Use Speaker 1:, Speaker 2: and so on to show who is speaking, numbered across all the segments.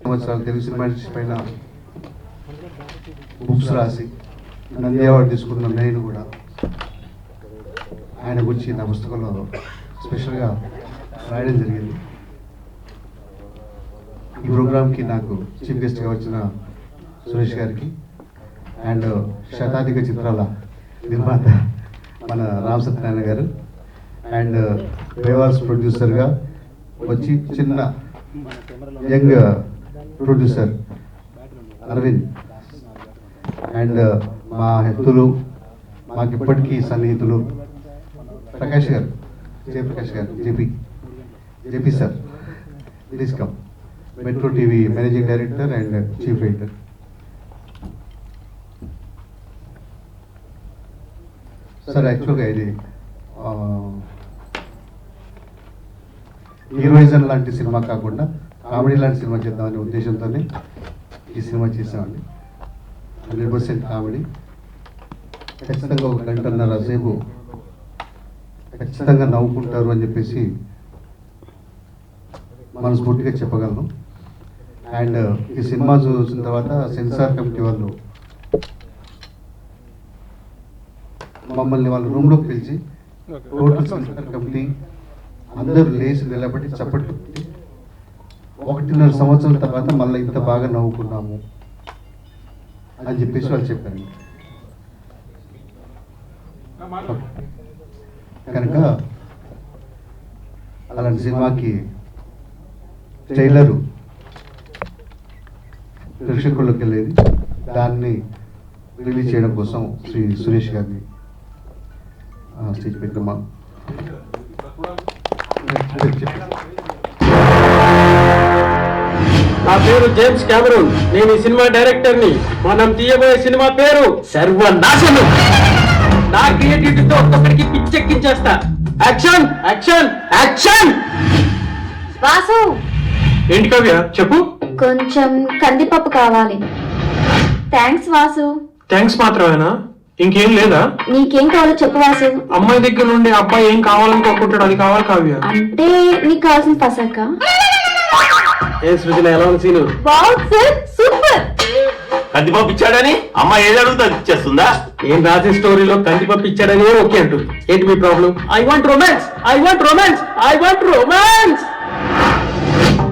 Speaker 1: సంవత్సరాలు Telugu cinema industry పైన books రాసి నంది అవార్డు తీసుకున్న నేను కూడా ఆయన గురించి నా పుస్తకంలో స్పెషల్గా రాయడం జరిగింది. ఈ ప్రోగ్రామ్కి నాకు చీఫ్ గెస్ట్గా వచ్చిన సురేష్ గారికి అండ్ శతాధిక చిత్రాల నిర్మాత మన రామ్ సత్యనారాయణ గారు అండ్ బేవాల్స్ ప్రొడ్యూసర్గా వచ్చి చిన్న యంగ్ ప్రొడ్యూసర్ అరవింద్ అండ్ మా హెత్తులు మాకు ఇప్పటికీ సన్నిహితులు ప్రకాష్ గారు, జయప్రకాష్ గారు, JP sir, please come, metro TV managing director and chief editor. Sir యాక్చువల్గా ఇది హీరోయిజం లాంటి సినిమా కాకుండా కామెడీ లాంటి సినిమా చేద్దామనే ఉద్దేశంతోనే ఈ సినిమా చేసామండి. 100% కామెడీ, ఖచ్చితంగా 1 గంటన్నర సేపు ఖచ్చితంగా నవ్వుకుంటారు అని చెప్పేసి మనస్ఫూర్తిగా చెప్పగలను. అండ్ ఈ సినిమా చూసిన తర్వాత సెన్సార్ కమిటీ వాళ్ళు మమ్మల్ని వాళ్ళ రూమ్లోకి పిలిచి టోటల్ సెన్సార్ కమిటీ అందరూ లేచి నిలబడి చప్పట్లు పెట్టి 1.5 సంవత్సరం తర్వాత మళ్ళీ ఇంత బాగా నవ్వుకున్నాము అని చెప్పేసి వాళ్ళు చెప్పారు. కనుక అలాంటి సినిమాకి ట్రైలరు ప్రేక్షకుల్లోకి వెళ్ళేది, దాన్ని రిలీజ్ చేయడం కోసం శ్రీ సురేష్ గారిని స్టేజ్ పెట్టమ్మా.
Speaker 2: నా పేరు జేమ్స్ కెమెరూన్, నేను ఈ సినిమా డైరెక్టర్ ని. మనం తీయబోయే సినిమా పేరు సర్వనాశనం. నా క్రియేటివిటీతో ఒక్కొక్కడికి పిచ్చెక్కించేస్తా. Action action action.
Speaker 3: వాసు,
Speaker 2: ఏంటి కవ్య చెప్పు.
Speaker 3: కొంచెం కందిపప్పు కావాలి. థ్యాంక్స్ వాసు.
Speaker 2: థ్యాంక్స్ మాత్రమేనా, ఇంకేం లేదా?
Speaker 3: నీకేం కావాలో చెప్పు వాసు.
Speaker 2: అమ్మాయి దగ్గర నుండి అబ్బాయి ఏం కావాలనుకోకుంటాడు, అది కావాలి కావ్య.
Speaker 3: అంటే నీకు కావాల్సిన పసాక.
Speaker 2: ఏ సృజన, ఎలా ఉంది సీను?
Speaker 3: సూపర్.
Speaker 4: కందిపప్పు ఇచ్చాడని అమ్మాయి ఏది అడుగుతుంది ఇచ్చేస్తుందా?
Speaker 2: ఏం రాసే స్టోరీలో కందిపప్పు ఇచ్చాడని ఓకే అంటుంది. ఏంటి మీ problem? I want romance, I want romance, I want romance.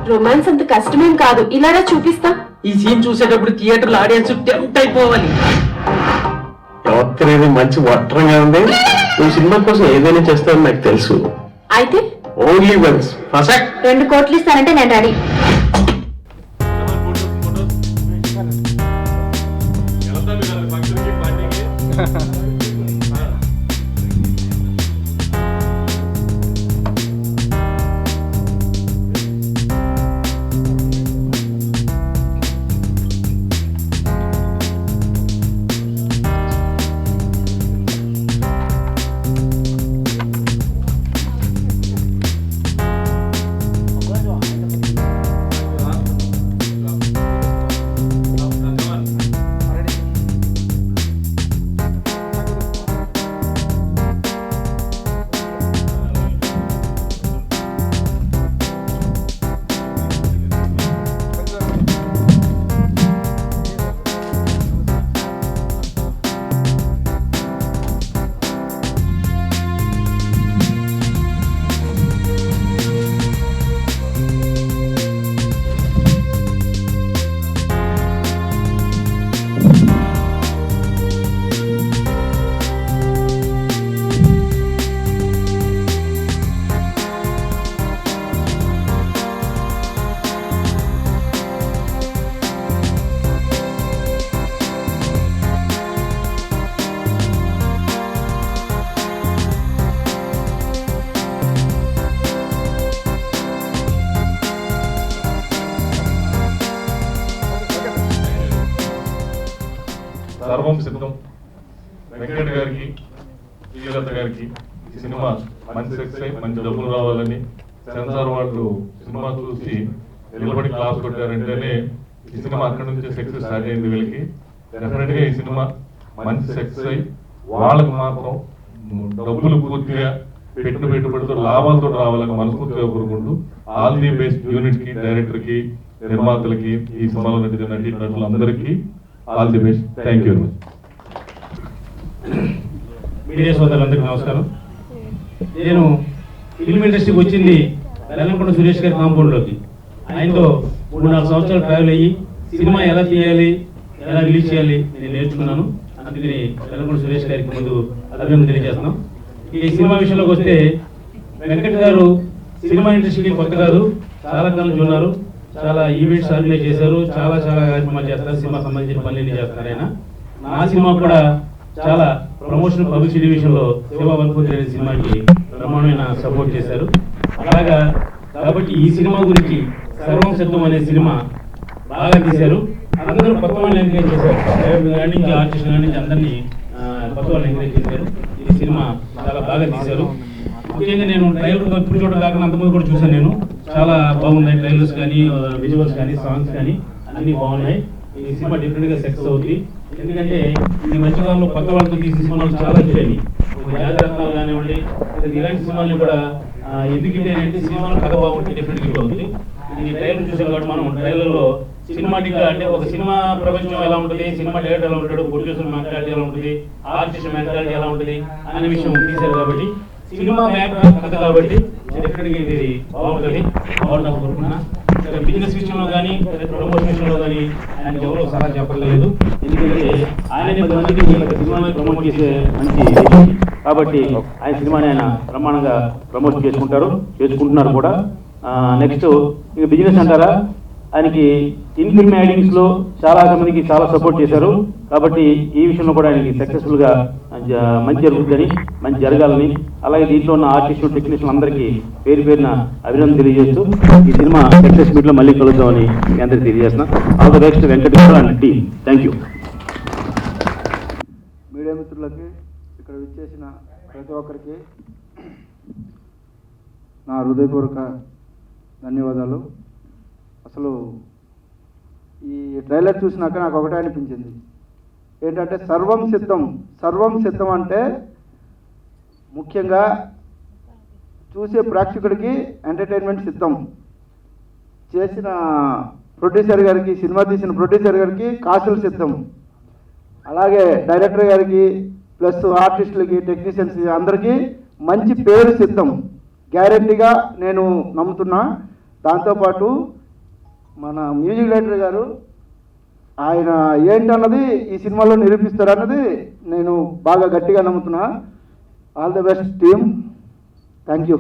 Speaker 3: Romance అంత కష్టమేం కాదు, ఇలానే చూపిస్తా.
Speaker 2: ఈ సీన్ చూసేటప్పుడు థియేటర్ ఆడియన్స్ టెంప్ట్ అయిపోవాలి. ఎవరికనేది మంచి వట్రంగా ఉంది. నువ్వు సినిమా కోసం ఏదైనా చేస్తావని నాకు తెలుసు.
Speaker 3: అయితే
Speaker 2: ఓన్లీ వన్స్ ఫస్ట్
Speaker 3: 2 కోట్లు ఇస్తానంటే నేను రెడీ.
Speaker 5: సర్వం సిద్ధం. వెంకట గారికి, శ్రీలత గారికి ఈ సినిమా మంచి సక్సెస్ అయి మంచి డబ్బులు రావాలని సెన్సార్ వాళ్ళు సినిమా చూసి నిలబడి క్లాస్ కొట్టారంటేనే ఈ సినిమా అక్కడి నుంచి సక్సెస్ స్టార్ట్ అయింది. వీళ్ళకి డెఫినెట్ గా ఈ సినిమా మంచి సక్సెస్ అయి వాళ్ళకి మాత్రం డబ్బులు పూర్తిగా పెట్టుబడితో లాభాలతో రావాలని మనస్ఫూర్తిగా కోరుకుంటూ ఆల్ ది బెస్ట్ యూనిట్ కి, డైరెక్టర్ కి, నిర్మాతలకి, ఈ సినిమాలో నటించిన నటులు అందరికీ all the best. Thank you.
Speaker 6: Media సోదరులందరికీ నమస్కారం. నేను ఫిల్మ్ ఇండస్ట్రీకి వచ్చింది వెల్లంకొండ సురేష్ గారి కాంపౌండ్లోకి. ఆయనతో 3-4 సంవత్సరాలు ట్రావెల్ అయ్యి సినిమా ఎలా తీయాలి, ఎలా రిలీజ్ చేయాలి నేను నేర్చుకున్నాను. అందుకని వెల్లంకొండ సురేష్ గారికి ముందు అభినందన తెలియజేస్తున్నాం. ఈ సినిమా విషయంలోకి వస్తే వెంకట్ గారు సినిమా ఇండస్ట్రీకి కొత్త కాదు, చాలా కాలం ఉన్నారు. చాలా ఈవెంట్స్ ఆర్గనైజ్ చేశారు, చాలా కార్యక్రమాలు చేస్తారు, సినిమా సంబంధించిన పనులు చేస్తున్నారు ఆయన. నా సినిమా కూడా చాలా ప్రమోషన్ పబ్లిసిటీ విషయంలో సేవా వల్పూర్ అనే సినిమాకి బ్రహ్మాండమైన సపోర్ట్ చేశారు. అలాగా కాబట్టి ఈ సినిమా గురించి సర్వం సిద్ధం అనే సినిమా బాగా తీశారు. అందరూ కొత్త వాళ్ళని ఎంకరేజ్ చేశారు, నుంచి ఆర్టిస్ట్ నుంచి అందరినీ కొత్త వాళ్ళని ఎంకరేజ్ చేశారు. ఈ సినిమా చాలా బాగా తీశారు. ముఖ్యంగా నేను ట్రైలర్ ఇప్పుడు చూడడం కాకుండా అంతకుముందు కూడా చూసాను. నేను చాలా బాగున్నాయి ట్రైలర్స్ కానీ, విజువల్స్ కానీ, సాంగ్స్ కానీ అన్నీ బాగున్నాయి. ఈ సినిమా డెఫినెట్ గా సక్సెస్ అవుతుంది. ఎందుకంటే ఈ మధ్యకాలంలో కొత్త వాళ్ళతో తీసిన సినిమాలు చాలా వచ్చాయి. జాగ్రత్తలు కానివ్వండి, ఇలాంటి సినిమాలు కూడా ఎందుకంటే అంటే సినిమాలో కథ బాగుంటే డెఫినెట్ గా అవుతుంది. ఈ ట్రైలర్ చూసాం కాబట్టి మనం ట్రైలర్ లో సినిమాటిక్ గా అంటే ఒక సినిమా ప్రపంచం ఎలా ఉంటుంది, సినిమా డైరెక్టర్ ఎలా ఉంటాడు, ప్రొడ్యూసర్ మెంటాలిటీ ఎలా ఉంటుంది, ఆర్టిస్ట్ మెంటాలిటీ ఎలా ఉంటుంది అనే విషయం తీశారు. కాబట్టి సినిమా కథ కాబట్టి డెఫినెట్ గా ఇది బాగుంటుంది అనుకుంటున్నా. బిజినెస్ విషయంలో కానీ, ప్రమోషన్ విషయంలో కానీ ఆయనకి ఎవరో సలహా చెప్పలేదు. ఎందుకంటే ఆయన సినిమాని ప్రమోట్ చేసే మంచి కాబట్టి ఆయన సినిమాని ఆయన ప్రమాణంగా ప్రమోట్ చేసుకుంటున్నారు కూడా. నెక్స్ట్ ఇక బిజినెస్ అంటారా, ఆయనకి ఇన్ ఫిల్మ్ యాడింగ్స్ లో చాలా మందికి చాలా సపోర్ట్ చేశారు. కాబట్టి ఈ విషయంలో కూడా ఆయనకి సక్సెస్ఫుల్ గా మంచి జరుగుతుందని, మంచి జరగాలని, అలాగే దీంట్లో ఉన్న ఆర్టిస్టు టెక్నీషియన్ అందరికీ పేరున అభినందన తెలియజేస్తూ ఈ సినిమా సక్సెస్ మీట్ లో మళ్ళీ కలుద్దామని మీ అందరికీ తెలియజేస్తున్నా. All the best Venkat and team. Thank you.
Speaker 7: Media మిత్రులకి, ఇక్కడ విచ్చేసిన ప్రతి ఒక్కరికి నా హృదయపూర్వక ధన్యవాదాలు. అసలు ఈ ట్రైలర్ చూసినాక నాకు ఒకటే అనిపించింది ఏంటంటే సర్వం సిద్ధం అంటే ముఖ్యంగా చూసే ప్రేక్షకుడికి ఎంటర్టైన్మెంట్ సిద్ధం. చేసిన ప్రొడ్యూసర్ గారికి, సినిమా తీసిన ప్రొడ్యూసర్ గారికి కాసులు సిద్ధం, అలాగే డైరెక్టర్ గారికి ప్లస్ ఆర్టిస్టులకి, టెక్నీషియన్స్ అందరికీ మంచి పేరు సిద్ధం గ్యారెంటీగా నేను నమ్ముతున్నా. దాంతోపాటు మన మ్యూజిక్ డైరెక్టర్ గారు ఆయన ఏంటన్నది ఈ సినిమాలో నిరూపిస్తారన్నది నేను బాగా గట్టిగా నమ్ముతున్నా. All the best team. Thank you.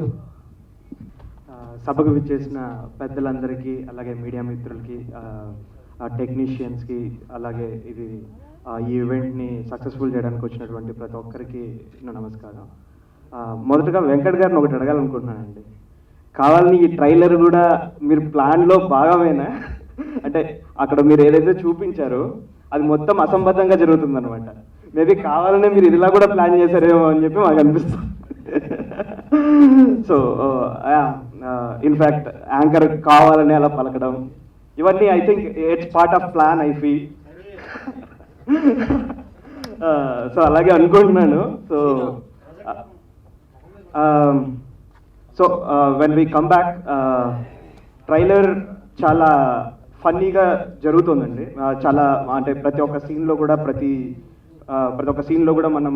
Speaker 8: సభకు విచ్చేసిన పెద్దలందరికీ, అలాగే మీడియా మిత్రులకి, టెక్నీషియన్స్కి, అలాగే ఈ ఈవెంట్ని సక్సెస్ఫుల్ చేయడానికి వచ్చినటువంటి ప్రతి ఒక్కరికి నా నమస్కారం. మొదటగా వెంకట్ గారిని ఒకటి అడగాలనుకుంటున్నానండి. కావాలని ఈ ట్రైలర్ కూడా మీరు ప్లాన్లో భాగమేనా? అంటే అక్కడ మీరు ఏదైతే చూపించారో అది మొత్తం అసంబద్ధంగా జరుగుతుంది అనమాట. మేబీ కావాలనే మీరు ఇలా కూడా ప్లాన్ చేశారేమో అని చెప్పి మాకు అనిపిస్తుంది. సో ఇన్ఫ్యాక్ట్ యాంకర్ కావాలని అలా పలకడం ఇవన్నీ I think it's part of plan I feel. So అలాగే అనుకుంటున్నాను. So when we come back, trailer చాలా ఫన్నీగా జరుగుతుందండి. చాలా అంటే ప్రతి ఒక్క సీన్లో కూడా ప్రతి ఒక్క సీన్లో కూడా మనం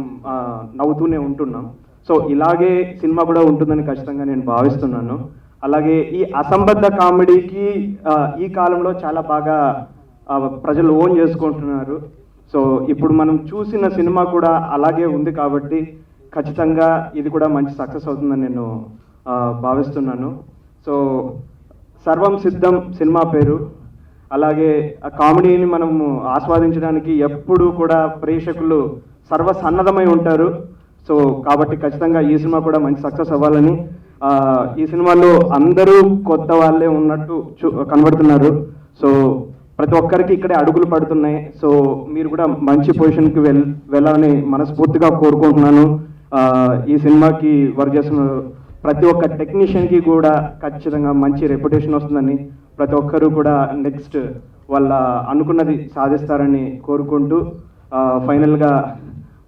Speaker 8: నవ్వుతూనే ఉంటున్నాం. సో ఇలాగే సినిమా కూడా ఉంటుందని ఖచ్చితంగా నేను భావిస్తున్నాను. అలాగే ఈ అసంబద్ధ కామెడీకి ఈ కాలంలో చాలా బాగా ప్రజలు ఓన్ చేసుకుంటున్నారు. సో ఇప్పుడు మనం చూసిన సినిమా కూడా అలాగే ఉంది కాబట్టి ఖచ్చితంగా ఇది కూడా మంచి సక్సెస్ అవుతుందని నేను భావిస్తున్నాను. సో సర్వం సిద్ధం సినిమా పేరు. అలాగే ఆ కామెడీని మనము ఆస్వాదించడానికి ఎప్పుడూ కూడా ప్రేక్షకులు సర్వసన్నద్ధమై ఉంటారు. సో కాబట్టి ఖచ్చితంగా ఈ సినిమా కూడా మంచి సక్సెస్ అవ్వాలని, ఈ సినిమాలో అందరూ కొత్త వాళ్ళే ఉన్నట్టు కనబడుతున్నారు. సో ప్రతి ఒక్కరికి ఇక్కడే అడుగులు పడుతున్నాయి. సో మీరు కూడా మంచి పొజిషన్కి వెళ్ళాలని మనస్ఫూర్తిగా కోరుకుంటున్నాను. ఈ సినిమాకి వర్క్ చేస్తున్న ప్రతి ఒక్క టెక్నీషియన్కి కూడా ఖచ్చితంగా మంచి రెప్యుటేషన్ వస్తుందని, ప్రతి ఒక్కరూ కూడా నెక్స్ట్ వాళ్ళ అనుకున్నది సాధిస్తారని కోరుకుంటూ, ఫైనల్గా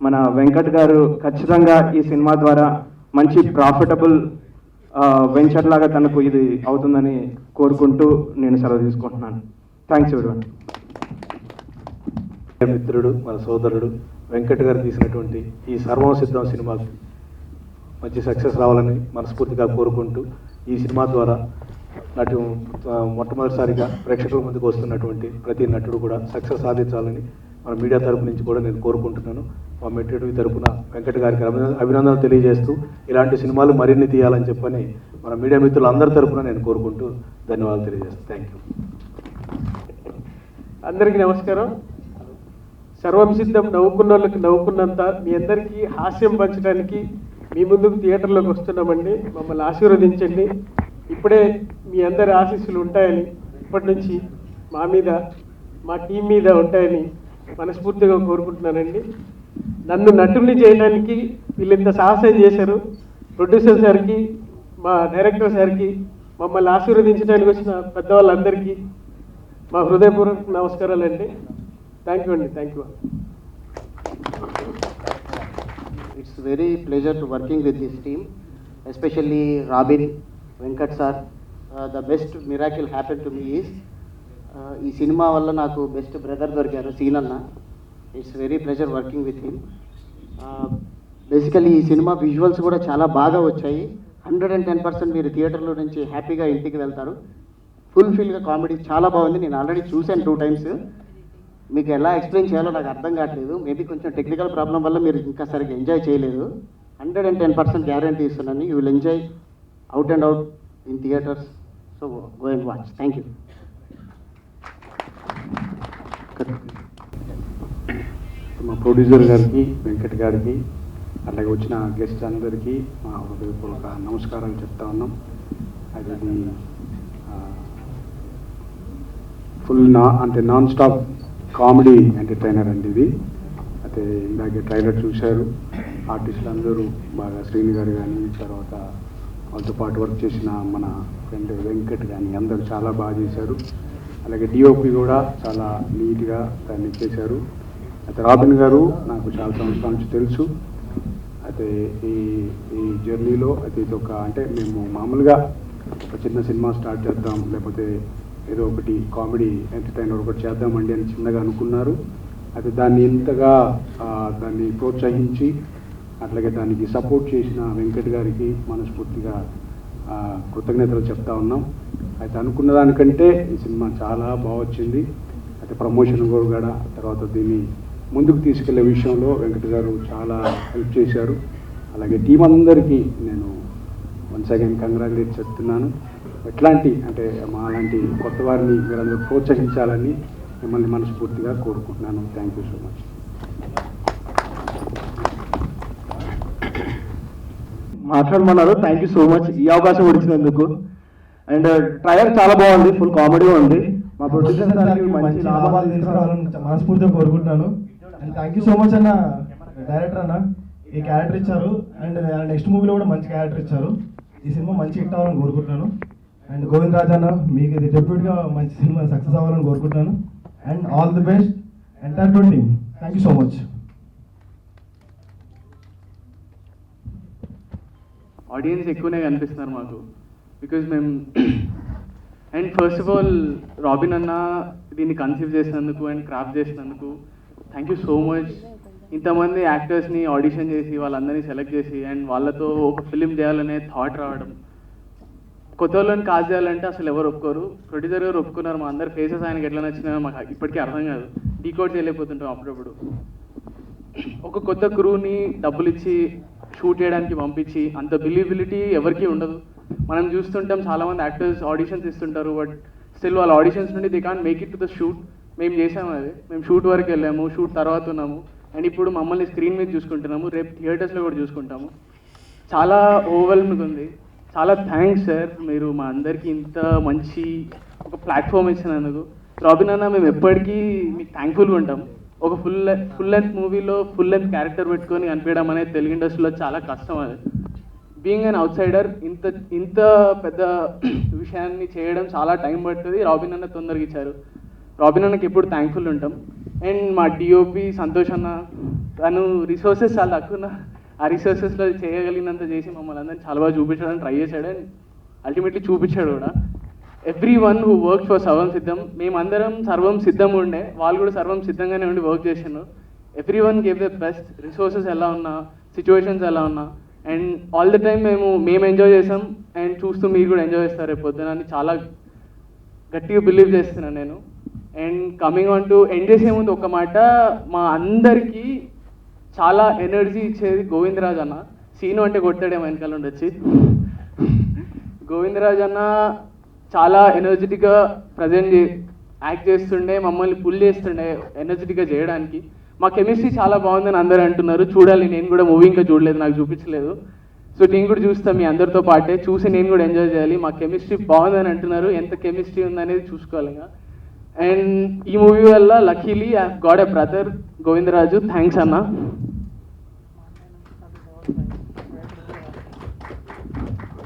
Speaker 8: మన వెంకట్ గారు ఖచ్చితంగా ఈ సినిమా ద్వారా మంచి ప్రాఫిటబుల్ వెంచర్ లాగా తనకు ఇది అవుతుందని కోరుకుంటూ నేను సెలవు తీసుకుంటున్నాను. Thanks everyone.
Speaker 9: మిత్రుడు, మన సోదరుడు వెంకట్ గారు తీసినటువంటి ఈ సర్వం సిద్ధం సినిమాకు మంచి సక్సెస్ రావాలని మనస్ఫూర్తిగా కోరుకుంటూ, ఈ సినిమా ద్వారా మొట్టమొదటిసారిగా ప్రేక్షకుల ముందుకు వస్తున్నటువంటి ప్రతి నటుడు కూడా సక్సెస్ సాధించాలని మన మీడియా తరపు నుంచి కూడా నేను కోరుకుంటున్నాను. మా మెట్రిటివి తరపున వెంకట్ గారికి అభినందనలు తెలియజేస్తూ ఇలాంటి సినిమాలు మరిన్ని తీయాలని చెప్పని మన మీడియా మిత్రులందరి తరపున నేను కోరుకుంటూ ధన్యవాదాలు తెలియజేస్తాను. Thank you.
Speaker 10: అందరికీ నమస్కారం. సర్వం సిద్ధం నవ్వుకున్న వాళ్ళకి నవ్వుకున్నంత మీ అందరికీ హాస్యం పంచడానికి మీ ముందుకు థియేటర్లోకి వస్తున్నామండి. మమ్మల్ని ఆశీర్వదించండి. ఇప్పుడే మీ అందరి ఆశీస్సులు ఉంటాయని, ఇప్పటి నుంచి మా మీద, మా టీం మీద ఉంటాయని మనస్ఫూర్తిగా కోరుకుంటున్నానండి. నన్ను నటుల్ని చేయడానికి వీళ్ళు ఇంత సాహసం చేశారు. ప్రొడ్యూసర్ సార్కి, మా డైరెక్టర్ సార్కి, మమ్మల్ని ఆశీర్వదించడానికి వచ్చిన పెద్దవాళ్ళందరికీ మా హృదయపూర్వక నమస్కారాలండి. థ్యాంక్ యూ అండి. Thank you.
Speaker 11: It's very pleasure to working with this team, especially Robin, Venkat sir. The best miracle happened to me is ఈ సినిమా వల్ల నాకు బెస్ట్ బ్రదర్ దొరికారు, సీన్ అన్న. It's very pleasure working with him. Basically ఈ cinema visuals కూడా చాలా బాగా వచ్చాయి. 110% మీరు థియేటర్లో నుంచి హ్యాపీగా ఇంటికి వెళ్తారు. ఫుల్ఫిల్గా కామెడీ చాలా బాగుంది. నేను ఆల్రెడీ చూశాను 2 times. మీకు ఎలా ఎక్స్ప్లెయిన్ చేయాలో నాకు అర్థం కావట్లేదు. మేబీ కొంచెం టెక్నికల్ ప్రాబ్లం వల్ల మీరు ఇంకా సరిగ్గా ఎంజాయ్ చేయలేదు. 110% గ్యారంటీ ఇస్తున్నాను. You will enjoy out and out in theatres. So go and watch. Thank you.
Speaker 9: మా ప్రొడ్యూసర్ గారికి, వెంకట్ గారికి, అలాగే వచ్చిన గెస్ట్ అందరికీ మా హృదయపూర్వక నమస్కారాలు చెప్తా ఉన్నాం. అది full non stop comedy entertainer అండి ఇది. అయితే ఇందాకే ట్రైలర్ చూశారు. ఆర్టిస్టులు అందరూ బాగా, శ్రీని గారు కానీ, తర్వాత వాళ్ళతో పాటు వర్క్ చేసిన మన ఫ్రెండ్ వెంకట్ కానీ అందరూ చాలా బాగా చేశారు. అలాగే డిఓపి కూడా చాలా నీట్గా దాన్ని చేశారు. అయితే రాబిన్ గారు నాకు చాలా సంవత్సరాల నుంచి తెలుసు. అయితే ఈ జర్నీలో అయితే ఇది అంటే మేము మామూలుగా ఒక చిన్న సినిమా స్టార్ట్ చేద్దాం, లేకపోతే ఏదో ఒకటి కామెడీ ఎంటర్టైనర్ ఒకటి చేద్దామండి అని చిన్నగా అనుకున్నారు. అయితే దాన్ని ఇంతగా దాన్ని ప్రోత్సహించి అట్లాగే దానికి సపోర్ట్ చేసిన వెంకట్ గారికి మనస్ఫూర్తిగా కృతజ్ఞతలు చెప్తా ఉన్నాం. అయితే అనుకున్న దానికంటే ఈ సినిమా చాలా బాగా వచ్చింది. అయితే ప్రమోషన్ కూడా, తర్వాత దీన్ని ముందుకు తీసుకెళ్లే విషయంలో వెంకట్ గారు చాలా హెల్ప్ చేశారు. అలాగే టీం అందరికీ నేను వన్స్ అగైన్ కంగ్రాచులేట్ చెప్తున్నాను. ఎట్లాంటి అంటే మా లాంటి కొత్త వారిని మీరందరూ ప్రోత్సహించాలని మిమ్మల్ని మనస్ఫూర్తిగా కోరుకుంటున్నాను. Thank you so much.
Speaker 8: మాట్లాడమన్నారు. థ్యాంక్ యూ సో మచ్ ఈ అవకాశం వచ్చినందుకు. అండ్ ట్రైలర్ చాలా బాగుంది, ఫుల్ కామెడీ ఉంది. మా ప్రొడ్యూసర్ గారికి మంచి లాభాలు తీసుకురావాలని మనస్ఫూర్తిగా కోరుకుంటున్నాను. And thank you so much అన్న డైరెక్టర్ అన్న, ఈ క్యారెక్టర్ ఇచ్చారు. అండ్ నెక్స్ట్ మూవీలో కూడా మంచి క్యారెక్టర్ ఇచ్చారు. ఈ సినిమా మంచి హిట్ అవ్వాలని కోరుకుంటున్నాను. అండ్ గోవింద్ రాజ్ అన్న, మీకు ఇది డెబ్యూట్గా మంచి సినిమా సక్సెస్ అవ్వాలని కోరుకుంటున్నాను. And all the best entire team. Thank you so much.
Speaker 10: Audience ఎక్కువనే కనిపిస్తున్నారు మాకు, బికాజ్ మేము and first of all robin అన్న దీన్ని కన్సీవ్ చేసినందుకు అండ్ క్రాఫ్ట్ చేసినందుకు థ్యాంక్ యూ సో మచ్. ఇంతమంది యాక్టర్స్ని ఆడిషన్ చేసి వాళ్ళందరినీ సెలెక్ట్ చేసి అండ్ వాళ్ళతో ఒక ఫిలిం చేయాలనే థాట్ రావడం, కొత్త వాళ్ళని కాల్ చేయాలంటే అసలు ఎవరు ఒప్పుకోరు. ప్రొడ్యూసర్ గారు ఒప్పుకున్నారు. మా అందరి ఫేసెస్ ఆయనకి ఎట్లా నచ్చినా మాకు ఇప్పటికీ అర్థం కాదు, డీకోడ్ చేయలేకపోతుంటాం అప్పుడప్పుడు. ఒక కొత్త క్రూని డబ్బులు ఇచ్చి షూట్ చేయడానికి పంపించి అంత బిలీవబిలిటీ ఎవరికీ ఉండదు. మనం చూస్తుంటాం చాలామంది యాక్టర్స్ ఆడిషన్స్ ఇస్తుంటారు, బట్ స్టిల్ వాళ్ళ ఆడిషన్స్ నుండి they can't make it to the shoot. మేము చేసాము అది, మేము షూట్ వరకు వెళ్ళాము, షూట్ తర్వాత ఉన్నాము, అండ్ ఇప్పుడు మమ్మల్ని స్క్రీన్ మీద చూసుకుంటున్నాము, రేపు థియేటర్స్లో కూడా చూసుకుంటాము. చాలా ఓవర్వెల్మింగ్ ఉంది. చాలా థ్యాంక్స్ సార్, మీరు మా అందరికీ ఇంత మంచి ఒక ప్లాట్ఫామ్ ఇచ్చినందుకు. రాబిన్ అన్న, మేము ఎప్పటికీ మీకు థ్యాంక్ఫుల్గా ఉంటాం. ఒక ఫుల్ లెంత్ మూవీలో ఫుల్ లెంత్ క్యారెక్టర్ పెట్టుకొని కనిపించడం అనేది తెలుగు ఇండస్ట్రీలో చాలా కష్టం. అది బీయింగ్ అన్ అవుట్ సైడర్ ఇంత పెద్ద విషయాన్ని చేయడం చాలా టైం పడుతుంది. రాబిన్ అన్న తొందరగా ఇచ్చారు. రాబిన్ అన్నకి ఎప్పుడు థ్యాంక్ఫుల్ ఉంటాం. అండ్ మా డిఓపి సంతోష్ అన్న, తను రిసోర్సెస్ చాలా తక్కువ ఆ రిసోర్సెస్లో చేయగలిగినంత చేసి మమ్మల్ని అందరినీ చాలా బాగా చూపించడానికి ట్రై చేశాడు అండ్ అల్టిమేట్లీ చూపించాడు కూడా. Every one who work for సర్వం సిద్ధం, మేమందరం సర్వం సిద్ధం ఉండే, వాళ్ళు కూడా సర్వం సిద్ధంగానే ఉండి వర్క్ చేసాను. Every one gave the best, resources ఎలా ఉన్నా, సిచ్యువేషన్స్ ఎలా ఉన్నా, అండ్ ఆల్ ద టైమ్ మేము ఎంజాయ్ చేసాం అండ్ చూస్తూ మీరు కూడా ఎంజాయ్ చేస్తారు రేపు పొద్దున అని చాలా గట్టిగా బిలీవ్ చేస్తున్నాను నేను. And coming on to end చేసే ముందు ఒక మాట, మా అందరికీ చాలా ఎనర్జీ ఇచ్చేది గోవిందరాజ్ అన్న. సీను అంటే కొట్టాడేమో వెనకాల నుండి వచ్చి. గోవిందరాజ్ అన్న చాలా ఎనర్జెటిక్గా ప్రజెంట్ యాక్ట్ చేస్తుండే, మమ్మల్ని పుల్ చేస్తుండే ఎనర్జెటిక్గా చేయడానికి. మా కెమిస్ట్రీ చాలా బాగుందని అందరూ అంటున్నారు, చూడాలి. నేను కూడా మూవీ ఇంకా చూడలేదు, నాకు చూపించలేదు. సో నేను కూడా చూస్తాను మీ అందరితో పాటే, చూసి నేను కూడా ఎంజాయ్ చేయాలి. మా కెమిస్ట్రీ బాగుందని అంటున్నారు, ఎంత కెమిస్ట్రీ ఉందనేది చూసుకోవాలి ఇంకా. అండ్ ఈ మూవీ వల్ల luckily I got a brother Govindaraju. Thanks అన్న.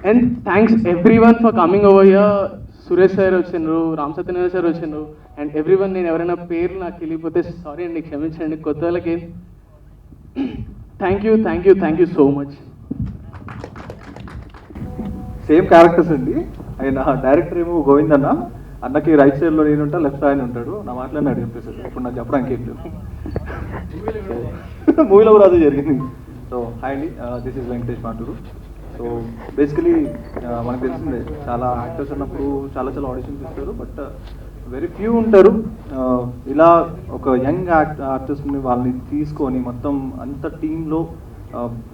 Speaker 10: And thanks everyone for coming over here. Suresh sir వచ్చిండ్రు, రామ్ సత్యనారాయణ సార్ వచ్చిండ్రు, అండ్ ఎవ్రీ వన్. నేను ఎవరైనా పేరు నాకు తెలియకపోతే సారీ అండి, క్షమించండి. కొత్త వాళ్ళకి thank you so much.
Speaker 12: Same characters అండి. ఆయన డైరెక్టర్ ఏమో గోవింద్ అన్న, అన్నకి రైట్ సైడ్లో నేను ఉంటా, లెఫ్ట్ సైడ్ ఉంటాడు. నా మాటలన్నీ అడిగి చెప్పేసాడు, ఇప్పుడు నాకు చెప్పడానికి ఏం లేదు. మూవీలో కూడా అదే జరిగింది. సో హాయ్ అండి, this is Venkatesh Maturu. So basically మనకు తెలిసిందే, చాలా యాక్టర్స్ ఉన్నప్పుడు చాలా ఆడిషన్స్ ఇస్తారు, బట్ వెరీ ఫ్యూ ఉంటారు ఇలా ఒక యంగ్ ఆర్టిస్ట్ని వాళ్ళని తీసుకొని మొత్తం అంత టీంలో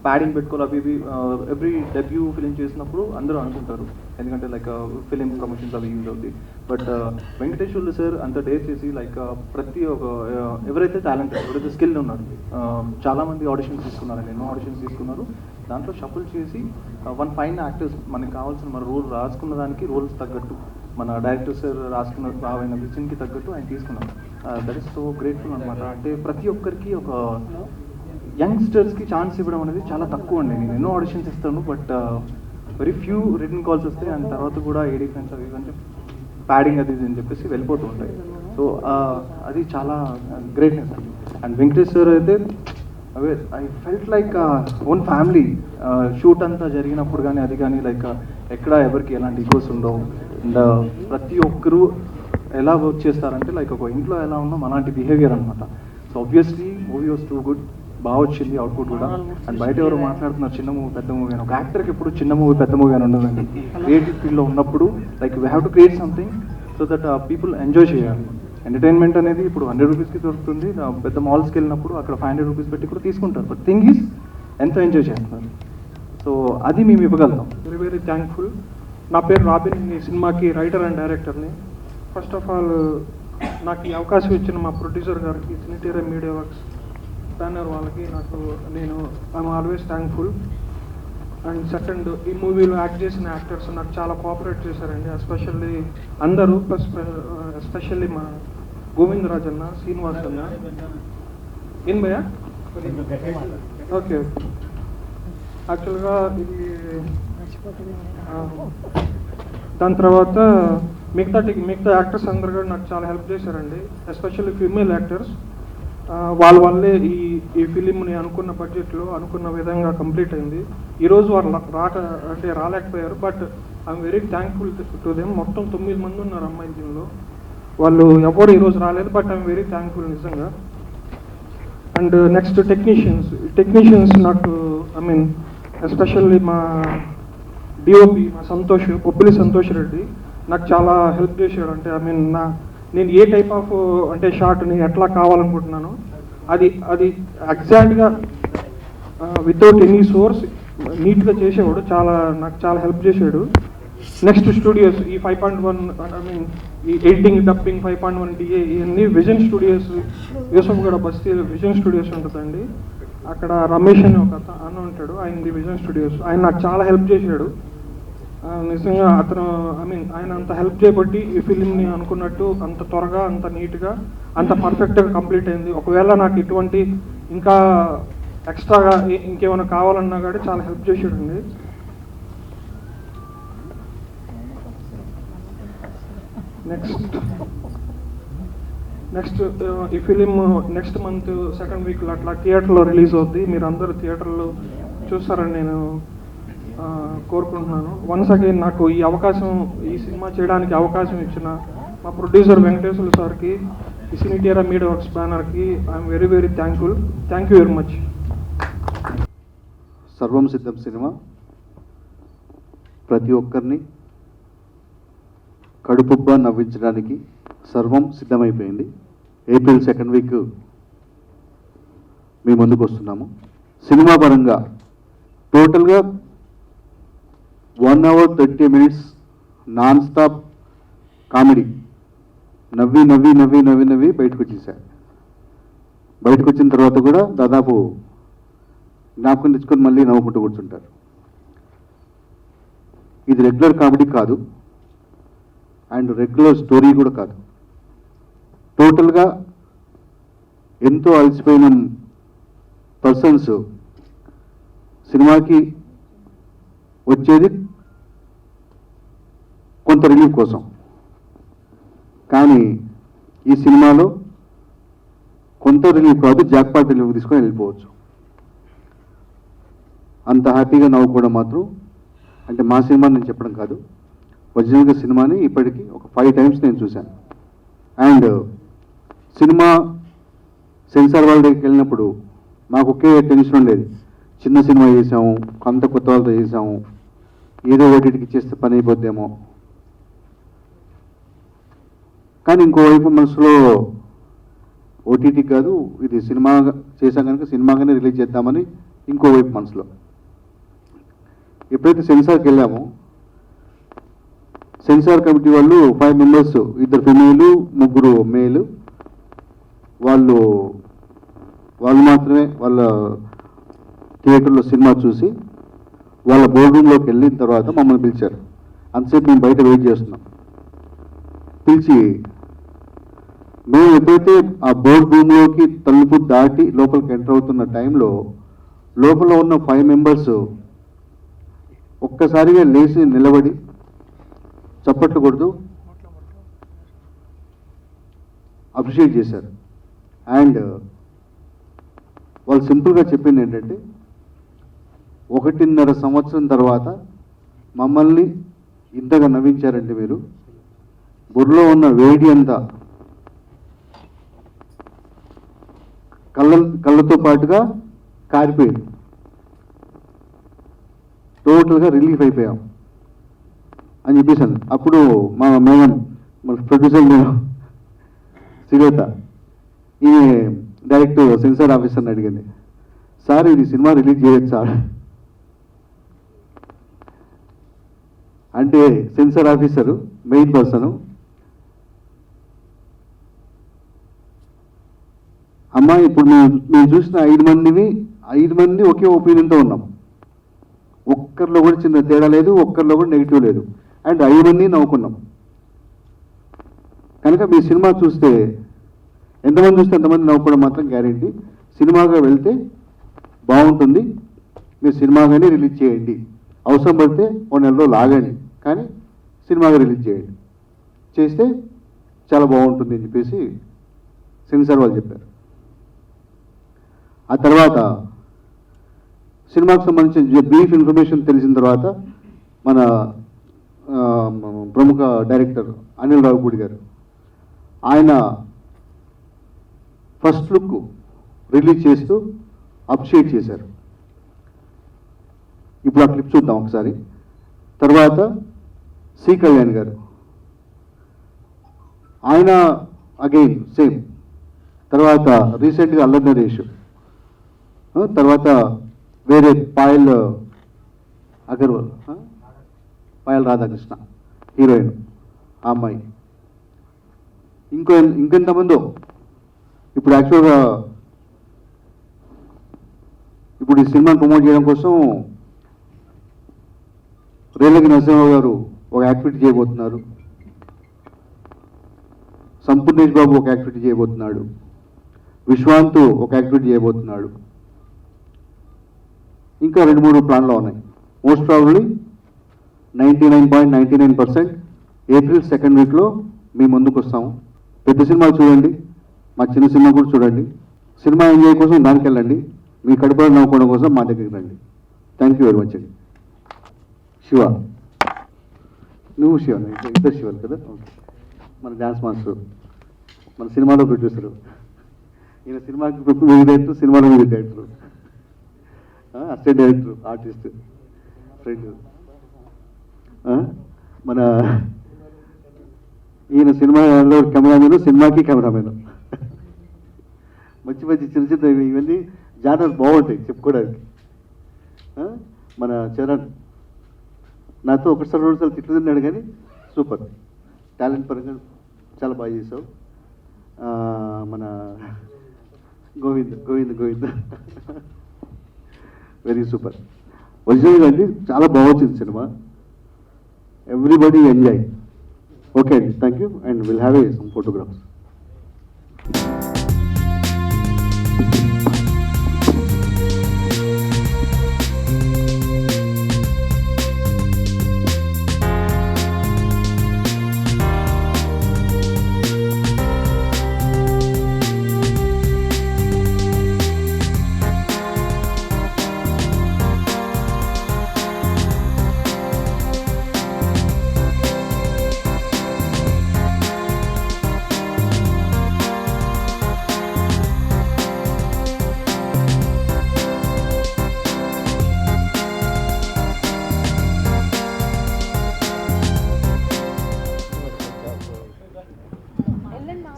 Speaker 12: ప్యాడింగ్ పెట్టుకోవాలి. అవి ఎవ్రీ డెబ్యూ ఫిలిం చేసినప్పుడు అందరూ అనుకుంటారు, ఎందుకంటే లైక్ ఫిలిం ప్రమోషన్స్ అవి యూజ్ అవుతాయి. బట్ వెంకటేశ్వర్లు సార్ అంత డేర్ చేసి లైక్ ప్రతి ఒక్క ఎవరైతే టాలెంటెడ్, ఎవరైతే స్కిల్ ఉన్నారు, చాలామంది ఆడిషన్స్ తీసుకున్నారు, ఎన్నో ఆడిషన్స్ తీసుకున్నారు. దాంట్లో షఫుల్ చేసి వన్ ఫైన్ యాక్టర్స్ మనకి కావాల్సిన మన రోల్ రాసుకున్న దానికి రోల్స్ తగ్గట్టు, మన డైరెక్టర్ సార్ రాసుకున్న ఆయన విజన్కి తగ్గట్టు ఆయన తీసుకున్నాం. దట్ ఈస్ సో గ్రేట్ఫుల్ అనమాట. అంటే ప్రతి ఒక్కరికి ఒక యంగ్స్టర్స్కి ఛాన్స్ ఇవ్వడం అనేది చాలా తక్కువ అండి. నేను ఎన్నో ఆడిషన్స్ ఇస్తాను, but very few return calls వస్తాయి, అండ్ తర్వాత కూడా ఏడీ ఫ్రెండ్స్ అవి అంటే ప్యాడింగ్ అది అని చెప్పేసి వెళ్ళిపోతూ ఉంటాయి. సో అది చాలా గ్రేట్నెస్ అండి. అండ్ వెంకటేష్ సార్ అయితే I felt like own family. Shoot అంతా జరిగినప్పుడు కానీ అది కానీ లైక్ ఎక్కడ ఎవరికి ఎలాంటి ఈగోస్ ఉండవు, అండ్ ప్రతి ఒక్కరూ ఎలా వర్క్ చేస్తారంటే లైక్ ఒక ఇంట్లో ఎలా ఉన్నాం అలాంటి బిహేవియర్ అనమాట. So obviously movie was too good, బాగా వచ్చింది అవుట్పుట్ కూడా. అండ్ బయట ఎవరు మాట్లాడుతున్నారు చిన్న మూవీ పెద్ద మూవీ అని. ఒక యాక్టర్కి ఎప్పుడు చిన్న మూవీ పెద్ద మూవీ అని ఉండదండి. క్రియేటివ్ ఫీల్డ్లో ఉన్నప్పుడు like we have to create something so that people enjoy చేయాలి. ఎంటర్టైన్మెంట్ అనేది ఇప్పుడు 100 రూపీస్కి దొరుకుతుంది, పెద్ద మాల్స్కి వెళ్ళినప్పుడు అక్కడ 500 రూపీస్ పెట్టి కూడా తీసుకుంటారు. బట్ థింగ్ ఈజ్ ఎంతో ఎంజాయ్ చేస్తున్నారు. సో అది మేము ఇవ్వగలుగుతాం.
Speaker 13: Very thankful. నా పేరు రాబిన్, ఈ సినిమాకి రైటర్ అండ్ డైరెక్టర్ని. ఫస్ట్ ఆఫ్ ఆల్ నాకు ఈ అవకాశం ఇచ్చిన మా ప్రొడ్యూసర్ గారికి, సినిటేరియా మీడియా వర్క్స్ బ్యానర్ వాళ్ళకి నేను I'm always thankful. And second, ఈ మూవీలో యాక్ట్ చేసిన యాక్టర్స్ నాకు చాలా కోఆపరేట్ చేశారండి, ఎస్పెషల్లీ అందరూ, ప్లస్ ఎస్పెషల్లీ మా గోవిందరాజ్ అన్న, శ్రీనివాస్ అన్న. ఏం భయ్యా? ఓకే. యాక్చువల్గా ఇది దాని తర్వాత మిగతా యాక్టర్స్ అందరు కూడా నాకు చాలా హెల్ప్ చేశారండి, ఎస్పెషల్లీ ఫీమేల్ యాక్టర్స్. వాళ్ళ వల్లే ఈ ఫిలింని అనుకున్న బడ్జెట్లో అనుకున్న విధంగా కంప్లీట్ అయింది. ఈరోజు వాళ్ళు రాలేకపోయారు, but I'm very thankful to them. మొత్తం 9 మంది ఉన్నారు అమ్మాయిల దీనిలో, వాళ్ళు ఎవరు ఈరోజు రాలేదు, బట్ ఐఎమ్ వెరీ థ్యాంక్ఫుల్ నిజంగా. అండ్ నెక్స్ట్ టెక్నీషియన్స్ నాకు ఎస్పెషల్లీ మా డిఓపి మా బొబ్బిలి సంతోష్ రెడ్డి నాకు చాలా హెల్ప్ చేశాడు. అంటే నేను ఏ టైప్ ఆఫ్ షాట్ని ఎట్లా కావాలనుకుంటున్నాను అది ఎగ్జాక్ట్గా వితౌట్ ఎనీ సోర్స్ నీట్గా చేసేవాడు. నాకు చాలా హెల్ప్ చేశాడు. నెక్స్ట్ స్టూడియోస్, ఈ 5.1 ఈ ఎడిటింగ్ డబ్బింగ్ 5.1 DA ఇవన్నీ విజన్ స్టూడియోస్, యూసఫ్గూడ బస్తీ విజన్ స్టూడియోస్ ఉంటుందండి. అక్కడ రమేష్ అని ఒక అన్న ఉంటాడు, ఆయనది విజన్ స్టూడియోస్. ఆయన నాకు చాలా హెల్ప్ చేశాడు నిజంగా. అతను ఆయన అంత హెల్ప్ చేయబట్టి ఈ ఫిలింని అనుకున్నట్టు అంత త్వరగా, అంత నీట్గా, అంత పర్ఫెక్ట్గా కంప్లీట్ అయింది. ఒకవేళ నాకు ఇటువంటి ఇంకా ఎక్స్ట్రాగా ఇంకేమైనా కావాలన్నా కానీ చాలా హెల్ప్ చేసాడండి. నెక్స్ట్ ఈ ఫిలిం నెక్స్ట్ మంత్ 2nd వీక్లో అట్లా థియేటర్లో రిలీజ్ అవుద్ది. మీరు అందరూ థియేటర్లో చూస్తారని నేను కోరుకుంటున్నాను. వన్స్ అగైన్ నాకు ఈ సినిమా చేయడానికి అవకాశం ఇచ్చిన మా ప్రొడ్యూసర్ వెంకటేశ్వర సార్కి, ఈ సినీటియరా మీడియా వర్క్స్ బ్యానర్కి I'm very very thankful. Thank you very much.
Speaker 1: Sarvam Siddham cinema ప్రతి ఒక్కరిని కడుపుబ్బా నవ్వించడానికి సర్వం సిద్ధమైపోయింది. ఏప్రిల్ 2nd వీక్ మీ ముందుకు వస్తున్నాము. సినిమా పరంగా టోటల్గా 1 hour 30 minutes non stop comedy. నవ్వి నవ్వి నవ్వి నవ్వి నవ్వి బయటకు వచ్చేసారు. బయటకు వచ్చిన తర్వాత కూడా దాదాపు జ్ఞాపకం తెచ్చుకొని మళ్ళీ నవ్వుకుంటూ కూర్చుంటారు. ఇది రెగ్యులర్ కామెడీ కాదు అండ్ రెగ్యులర్ స్టోరీ కూడా కాదు. టోటల్గా ఎంతో అలసిపోయిన పర్సన్స్ సినిమాకి వచ్చేది కొంత రిలీఫ్ కోసం, కానీ ఈ సినిమాలో కొంత రిలీఫ్ కాదు, జాక్పాట్ రిలీఫ్ తీసుకొని వెళ్ళిపోవచ్చు. అంత హ్యాపీగా నవ్వుకోవడం మాత్రం అంటే మా సినిమా నేను చెప్పడం కాదు, ఒరిజినల్గా సినిమాని ఇప్పటికీ ఒక 5 times నేను చూశాను. అండ్ సినిమా సెన్సార్ వాళ్ళ దగ్గరికి వెళ్ళినప్పుడు మాకు ఒకే టెన్షన్ ఉండేది, చిన్న సినిమా చేసాము, కొంత కొత్త వాళ్ళతో చేసాము, ఏదో ఓటీటీకి ఇచ్చేస్తే పని అయిపోద్దేమో. కానీ ఇంకోవైపు మనసులో ఓటీటీ కాదు, ఇది సినిమా చేసాం కనుక సినిమాగానే రిలీజ్ చేద్దామని ఇంకోవైపు మనసులో. ఎప్పుడైతే సెన్సార్కి వెళ్ళామో సెన్సార్ కమిటీ వాళ్ళు 5 members, 2 ఫిమేలు 3 మేలు, వాళ్ళు మాత్రమే వాళ్ళ థియేటర్లో సినిమా చూసి వాళ్ళ బోర్డ్ రూమ్లోకి వెళ్ళిన తర్వాత మమ్మల్ని పిలిచారు. అంతసేపు మేము బయట వెయిట్ చేస్తున్నాం. పిలిచి మేము ఎప్పుడైతే ఆ బోర్డ్ రూమ్లోకి తలుపు దాటి లోపలికి ఎంటర్ అవుతున్న టైంలో లోపల ఉన్న 5 members ఒక్కసారిగా లేచి నిలబడి చప్పట్లు కొడుతూ అప్రిషియేట్ చేశారు. అండ్ వాళ్ళు సింపుల్గా చెప్పింది ఏంటంటే, 1.5 సంవత్సరం తర్వాత మమ్మల్ని ఇంతగా నవ్వించారంటే మీరు, బుర్రలో ఉన్న వేడి అంతా కళ్ళతో పాటుగా కారిపోయింది. టోటల్గా రిలీఫ్ అయిపోయాం అని చెప్పేసాను. అప్పుడు మా మేడం, మన ప్రొడ్యూసర్ మేడం శ్రీలత, ఈ డైరెక్ట్ సెన్సార్ ఆఫీసర్ని అడిగింది, సార్ ఇది సినిమా రిలీజ్ చేయొచ్చు సార్ అంటే, సెన్సార్ ఆఫీసరు మెయిన్ పర్సను, అమ్మా ఇప్పుడు మేము చూసిన 5 మంది ఒకే ఒపీనియన్తో ఉన్నాం, ఒక్కరిలో కూడా చిన్న తేడా లేదు, ఒక్కరిలో కూడా నెగిటివ్ లేదు, అండ్ 5 మంది నవ్వుకున్నాం. కనుక మీ సినిమా చూస్తే ఎంతమంది చూస్తే ఎంతమంది నవ్వుకోవడం మాత్రం గ్యారెంటీ. సినిమాగా వెళ్తే బాగుంటుంది, మీరు సినిమాగానే రిలీజ్ చేయండి, అవసరం పడితే 1 నెల రోజులు ఆగండి, కానీ సినిమాగా రిలీజ్ చేయండి, చేస్తే చాలా బాగుంటుంది అని చెప్పేసి సెన్సార్ వాళ్ళు చెప్పారు. ఆ తర్వాత సినిమాకు సంబంధించిన బ్రీఫ్ ఇన్ఫర్మేషన్ తెలిసిన తర్వాత మన ప్రముఖ డైరెక్టర్ అనిల్ రావిపూడి గారు, ఆయన ఫస్ట్ లుక్ రిలీజ్ చేస్తూ అప్రిషియేట్ చేశారు. ఇప్పుడు ఆ క్లిప్ చూద్దాం ఒకసారి. తర్వాత సి కళ్యాణ్ గారు, ఆయన అగైన్ సేమ్. తర్వాత రీసెంట్గా అల్లరి నరేష్, తర్వాత వేరే పాయల్ అగర్వాల్, పాయల్ రాధాకృష్ణ హీరోయిన్, ఆ అమ్మాయి, ఇంకెంతమందో. ఇప్పుడు యాక్చువల్గా ఇప్పుడు ఈ సినిమాని ప్రమోట్ చేయడం కోసం రేలకి నరసింహరావు గారు ఒక యాక్టివిటీ చేయబోతున్నారు, సంపూర్ణేష్ బాబు ఒక యాక్టివిటీ చేయబోతున్నాడు, విశ్వాంత్ ఒక యాక్టివిటీ చేయబోతున్నాడు, ఇంకా 2-3 ప్లాన్లో ఉన్నాయి. మోస్ట్ ప్రాబబ్లీ 99.99% ఏప్రిల్ 2nd వీక్లో మీ ముందుకు వస్తాము. పెద్ద సినిమాలు చూడండి, మా చిన్న సినిమా కూడా చూడండి. సినిమా ఎంజాయ్ కోసం దానికి వెళ్ళండి, మీ కడుపులో నవ్వుకోవడం కోసం మా దగ్గరికి రండి. థ్యాంక్ యూ వెరీ మచ్ అండి. శివ, నువ్వు శివ, ఇద్దరు శివలు కదా. ఓకే, మన డ్యాన్స్ మాస్టర్, మన సినిమాలో ప్రొడ్యూసరు, ఈయన సినిమాకి మ్యూజిక్ డైరెక్టర్, సినిమాలో music director, assistant director, artist, friend. మన ఈయన సినిమాలో కెమెరామెన్, సినిమాకి కెమెరామెన్. మంచి మంచి చిన్న చిన్న ఇవన్నీ జానర్ బాగుంటాయి చెప్పుకోవడానికి. మన చరణ్ నాతో ఒకసారి 2 సార్లు తిట్లు తిన్నాడు, కానీ సూపర్ టాలెంట్ పరంగా చాలా బాగా చేసావు. మన గోవింద్ గోవింద్ గోవింద్ వెరీ సూపర్. ఒరిజినల్గా అండి చాలా బాగుంది సినిమా. Everybody enjoy. ఓకే అండి, thank you, and will have some photographs.